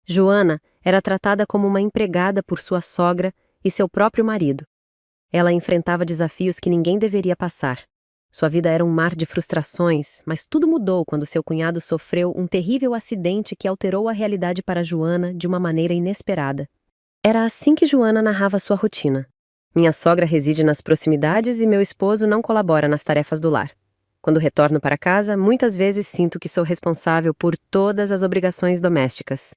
Joana era tratada como uma empregada por sua sogra e seu próprio marido. Ela enfrentava desafios que ninguém deveria passar. Sua vida era um mar de frustrações, mas tudo mudou quando seu cunhado sofreu um terrível acidente que alterou a realidade para Joana de uma maneira inesperada. Era assim que Joana narrava sua rotina. Minha sogra reside nas proximidades e meu esposo não colabora nas tarefas do lar. Quando retorno para casa, muitas vezes sinto que sou responsável por todas as obrigações domésticas.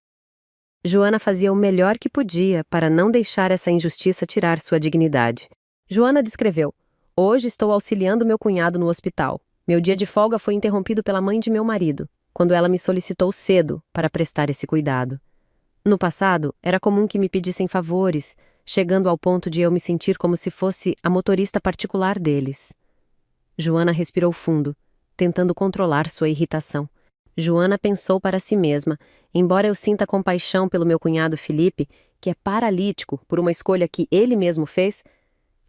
Joana fazia o melhor que podia para não deixar essa injustiça tirar sua dignidade. Joana descreveu: "Hoje estou auxiliando meu cunhado no hospital. Meu dia de folga foi interrompido pela mãe de meu marido, quando ela me solicitou cedo para prestar esse cuidado. No passado, era comum que me pedissem favores, chegando ao ponto de eu me sentir como se fosse a motorista particular deles." Joana respirou fundo, tentando controlar sua irritação. Joana pensou para si mesma: embora eu sinta compaixão pelo meu cunhado Felipe, que é paralítico por uma escolha que ele mesmo fez,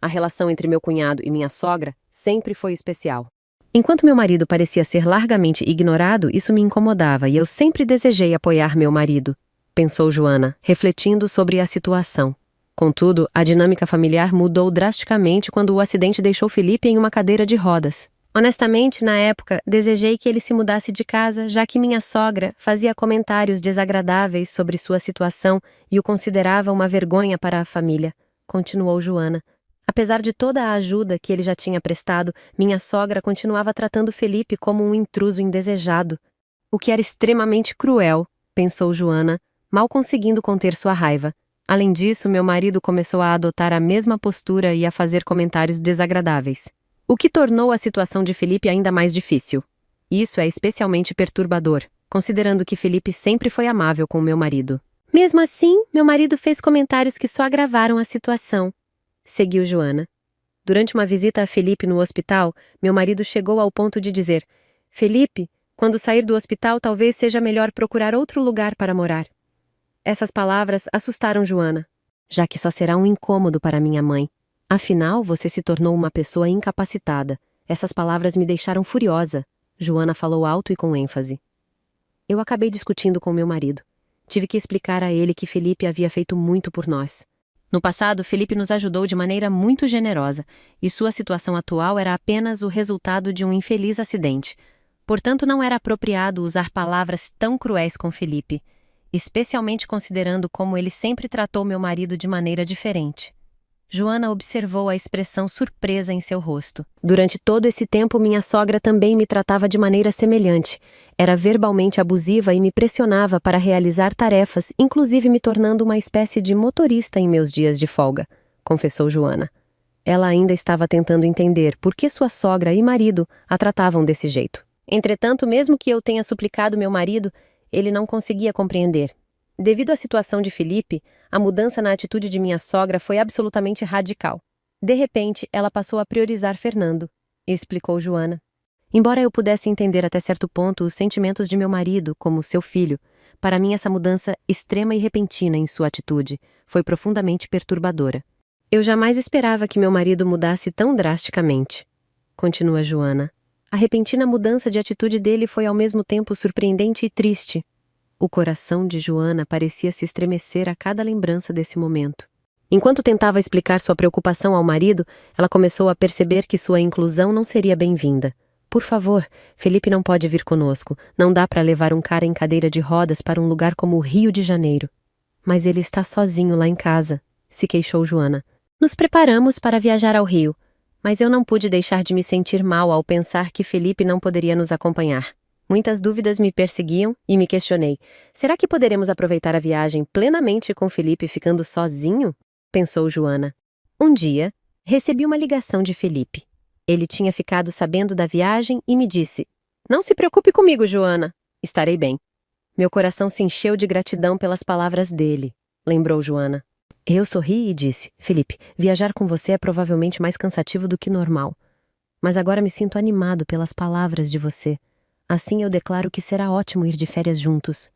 a relação entre meu cunhado e minha sogra sempre foi especial. Enquanto meu marido parecia ser largamente ignorado, isso me incomodava e eu sempre desejei apoiar meu marido, pensou Joana, refletindo sobre a situação. Contudo, a dinâmica familiar mudou drasticamente quando o acidente deixou Felipe em uma cadeira de rodas. Honestamente, na época, desejei que ele se mudasse de casa, já que minha sogra fazia comentários desagradáveis sobre sua situação e o considerava uma vergonha para a família, continuou Joana. Apesar de toda a ajuda que ele já tinha prestado, minha sogra continuava tratando Felipe como um intruso indesejado, o que era extremamente cruel, pensou Joana, mal conseguindo conter sua raiva. Além disso, meu marido começou a adotar a mesma postura e a fazer comentários desagradáveis, o que tornou a situação de Felipe ainda mais difícil. Isso é especialmente perturbador, considerando que Felipe sempre foi amável com meu marido. Mesmo assim, meu marido fez comentários que só agravaram a situação, seguiu Joana. Durante uma visita a Felipe no hospital, meu marido chegou ao ponto de dizer: "Felipe, quando sair do hospital, talvez seja melhor procurar outro lugar para morar." Essas palavras assustaram Joana, já que só será um incômodo para minha mãe. Afinal, você se tornou uma pessoa incapacitada. Essas palavras me deixaram furiosa, Joana falou alto e com ênfase. Eu acabei discutindo com meu marido. Tive que explicar a ele que Felipe havia feito muito por nós. No passado, Felipe nos ajudou de maneira muito generosa, e sua situação atual era apenas o resultado de um infeliz acidente. Portanto, não era apropriado usar palavras tão cruéis com Felipe, especialmente considerando como ele sempre tratou meu marido de maneira diferente. Joana observou a expressão surpresa em seu rosto. Durante todo esse tempo, minha sogra também me tratava de maneira semelhante. Era verbalmente abusiva e me pressionava para realizar tarefas, inclusive me tornando uma espécie de motorista em meus dias de folga, confessou Joana. Ela ainda estava tentando entender por que sua sogra e marido a tratavam desse jeito. Entretanto, mesmo que eu tenha suplicado meu marido, ele não conseguia compreender. Devido à situação de Felipe, a mudança na atitude de minha sogra foi absolutamente radical. De repente, ela passou a priorizar Fernando, explicou Joana. Embora eu pudesse entender até certo ponto os sentimentos de meu marido como seu filho, para mim essa mudança extrema e repentina em sua atitude foi profundamente perturbadora. Eu jamais esperava que meu marido mudasse tão drasticamente, continua Joana. A repentina mudança de atitude dele foi ao mesmo tempo surpreendente e triste. O coração de Joana parecia se estremecer a cada lembrança desse momento. Enquanto tentava explicar sua preocupação ao marido, ela começou a perceber que sua inclusão não seria bem-vinda. Por favor, Felipe não pode vir conosco. Não dá para levar um cara em cadeira de rodas para um lugar como o Rio de Janeiro. Mas ele está sozinho lá em casa, se queixou Joana. Nos preparamos para viajar ao Rio, mas eu não pude deixar de me sentir mal ao pensar que Felipe não poderia nos acompanhar. Muitas dúvidas me perseguiam e me questionei. Será que poderemos aproveitar a viagem plenamente com Felipe ficando sozinho? Pensou Joana. Um dia, recebi uma ligação de Felipe. Ele tinha ficado sabendo da viagem e me disse: "Não se preocupe comigo, Joana. Estarei bem." Meu coração se encheu de gratidão pelas palavras dele, lembrou Joana. Eu sorri e disse: "Felipe, viajar com você é provavelmente mais cansativo do que normal. Mas agora me sinto animado pelas palavras de você. Assim eu declaro que será ótimo ir de férias juntos."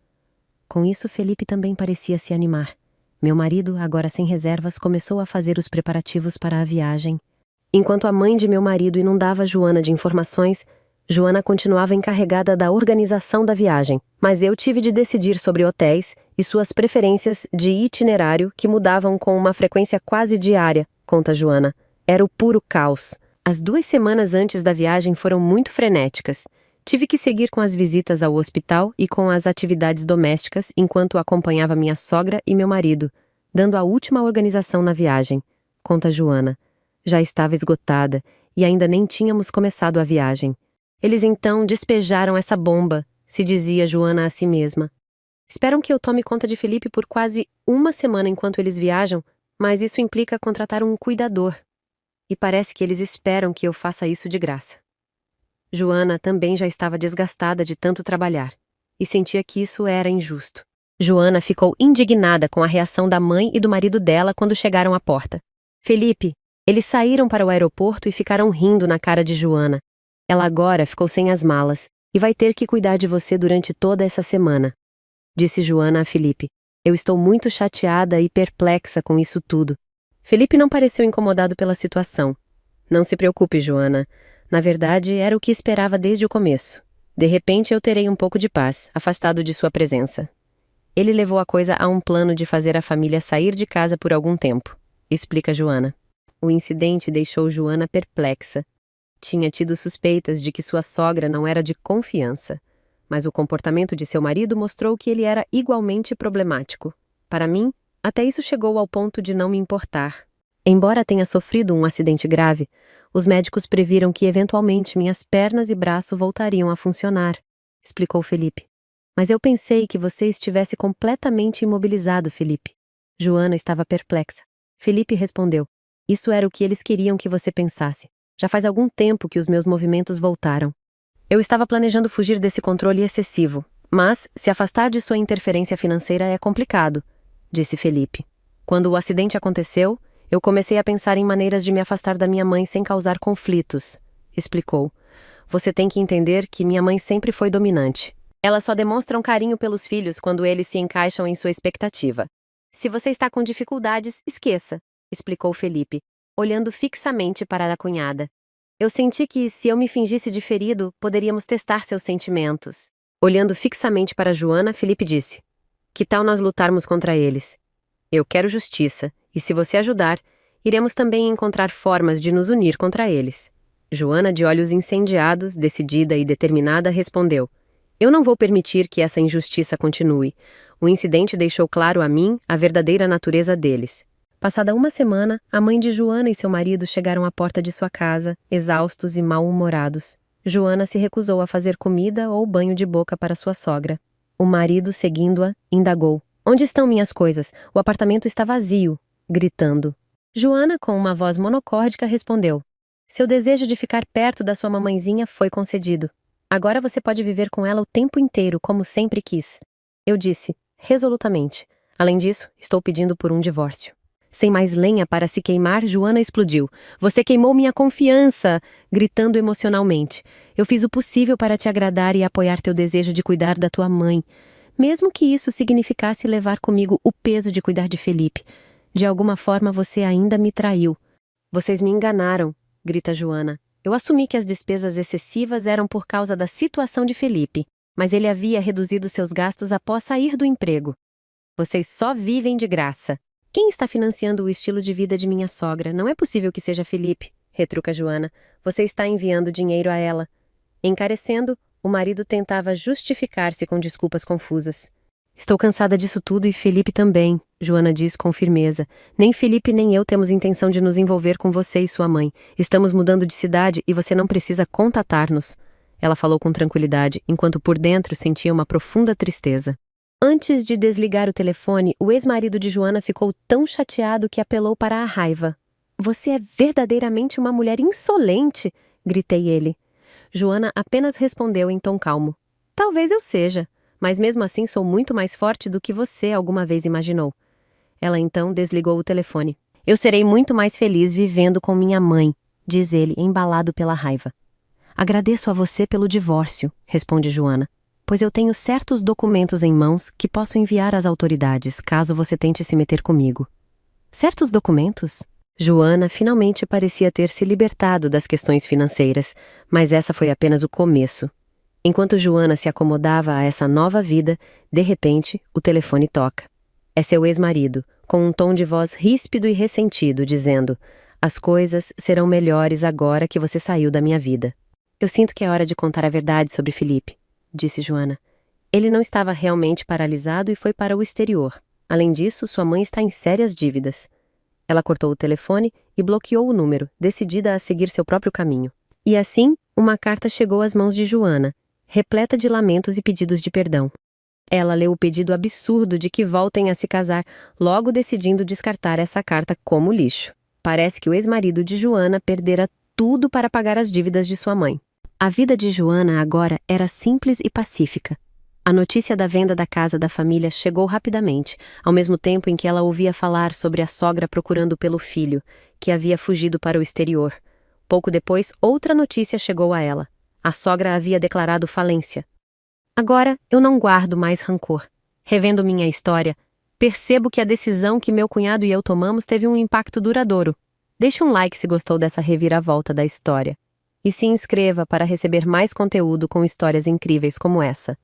Com isso, Felipe também parecia se animar. Meu marido, agora sem reservas, começou a fazer os preparativos para a viagem. Enquanto a mãe de meu marido inundava Joana de informações, Joana continuava encarregada da organização da viagem, mas eu tive de decidir sobre hotéis e suas preferências de itinerário que mudavam com uma frequência quase diária, conta Joana. Era o puro caos. As 2 semanas antes da viagem foram muito frenéticas. Tive que seguir com as visitas ao hospital e com as atividades domésticas enquanto acompanhava minha sogra e meu marido, dando a última organização na viagem, conta Joana. Já estava esgotada e ainda nem tínhamos começado a viagem. Eles então despejaram essa bomba, se dizia Joana a si mesma. Esperam que eu tome conta de Felipe por quase 1 semana enquanto eles viajam, mas isso implica contratar um cuidador. E parece que eles esperam que eu faça isso de graça. Joana também já estava desgastada de tanto trabalhar, e sentia que isso era injusto. Joana ficou indignada com a reação da mãe e do marido dela quando chegaram à porta. Felipe, eles saíram para o aeroporto e ficaram rindo na cara de Joana. Ela agora ficou sem as malas e vai ter que cuidar de você durante toda essa semana, disse Joana a Felipe. Eu estou muito chateada e perplexa com isso tudo. Felipe não pareceu incomodado pela situação. Não se preocupe, Joana. Na verdade, era o que esperava desde o começo. De repente, eu terei um pouco de paz, afastado de sua presença. Ele levou a coisa a um plano de fazer a família sair de casa por algum tempo, explica Joana. O incidente deixou Joana perplexa. Tinha tido suspeitas de que sua sogra não era de confiança, mas o comportamento de seu marido mostrou que ele era igualmente problemático. Para mim, até isso chegou ao ponto de não me importar. Embora tenha sofrido um acidente grave, os médicos previram que eventualmente minhas pernas e braço voltariam a funcionar, explicou Felipe. Mas eu pensei que você estivesse completamente imobilizado, Felipe. Joana estava perplexa. Felipe respondeu. Isso era o que eles queriam que você pensasse. Já faz algum tempo que os meus movimentos voltaram. Eu estava planejando fugir desse controle excessivo, mas se afastar de sua interferência financeira é complicado, disse Felipe. Quando o acidente aconteceu, eu comecei a pensar em maneiras de me afastar da minha mãe sem causar conflitos, explicou. Você tem que entender que minha mãe sempre foi dominante. Elas só demonstram carinho pelos filhos quando eles se encaixam em sua expectativa. Se você está com dificuldades, esqueça, explicou Felipe, olhando fixamente para a cunhada. Eu senti que, se eu me fingisse de ferido, poderíamos testar seus sentimentos. Olhando fixamente para Joana, Felipe disse, que tal nós lutarmos contra eles? Eu quero justiça, e se você ajudar, iremos também encontrar formas de nos unir contra eles. Joana, de olhos incendiados, decidida e determinada, respondeu, eu não vou permitir que essa injustiça continue. O incidente deixou claro a mim a verdadeira natureza deles. Passada 1 semana, a mãe de Joana e seu marido chegaram à porta de sua casa, exaustos e mal-humorados. Joana se recusou a fazer comida ou banho de boca para sua sogra. O marido, seguindo-a, indagou. Onde estão minhas coisas? O apartamento está vazio, gritando. Joana, com uma voz monocórdica, respondeu. Seu desejo de ficar perto da sua mamãezinha foi concedido. Agora você pode viver com ela o tempo inteiro, como sempre quis. Eu disse, resolutamente. Além disso, estou pedindo por um divórcio. Sem mais lenha para se queimar, Joana explodiu. Você queimou minha confiança! Gritando emocionalmente. Eu fiz o possível para te agradar e apoiar teu desejo de cuidar da tua mãe. Mesmo que isso significasse levar comigo o peso de cuidar de Felipe. De alguma forma você ainda me traiu. Vocês me enganaram, grita Joana. Eu assumi que as despesas excessivas eram por causa da situação de Felipe, mas ele havia reduzido seus gastos após sair do emprego. Vocês só vivem de graça. Quem está financiando o estilo de vida de minha sogra? Não é possível que seja Felipe, retruca Joana. Você está enviando dinheiro a ela. Encarecendo, o marido tentava justificar-se com desculpas confusas. Estou cansada disso tudo e Felipe também, Joana diz com firmeza. Nem Felipe nem eu temos intenção de nos envolver com você e sua mãe. Estamos mudando de cidade e você não precisa contatar-nos. Ela falou com tranquilidade, enquanto por dentro sentia uma profunda tristeza. Antes de desligar o telefone, o ex-marido de Joana ficou tão chateado que apelou para a raiva. Você é verdadeiramente uma mulher insolente, gritei ele. Joana apenas respondeu em tom calmo. Talvez eu seja, mas mesmo assim sou muito mais forte do que você alguma vez imaginou. Ela então desligou o telefone. Eu serei muito mais feliz vivendo com minha mãe, diz ele, embalado pela raiva. Agradeço a você pelo divórcio, responde Joana, pois eu tenho certos documentos em mãos que posso enviar às autoridades caso você tente se meter comigo. Certos documentos? Joana finalmente parecia ter se libertado das questões financeiras, mas essa foi apenas o começo. Enquanto Joana se acomodava a essa nova vida, de repente, o telefone toca. É seu ex-marido, com um tom de voz ríspido e ressentido, dizendo: "As coisas serão melhores agora que você saiu da minha vida." "Eu sinto que é hora de contar a verdade sobre Felipe", disse Joana. "Ele não estava realmente paralisado e foi para o exterior. Além disso, sua mãe está em sérias dívidas." Ela cortou o telefone e bloqueou o número, decidida a seguir seu próprio caminho. E assim, uma carta chegou às mãos de Joana, repleta de lamentos e pedidos de perdão. Ela leu o pedido absurdo de que voltem a se casar, logo decidindo descartar essa carta como lixo. Parece que o ex-marido de Joana perdera tudo para pagar as dívidas de sua mãe. A vida de Joana agora era simples e pacífica. A notícia da venda da casa da família chegou rapidamente, ao mesmo tempo em que ela ouvia falar sobre a sogra procurando pelo filho, que havia fugido para o exterior. Pouco depois, outra notícia chegou a ela. A sogra havia declarado falência. Agora, eu não guardo mais rancor. Revendo minha história, percebo que a decisão que meu cunhado e eu tomamos teve um impacto duradouro. Deixe um like se gostou dessa reviravolta da história. E se inscreva para receber mais conteúdo com histórias incríveis como essa.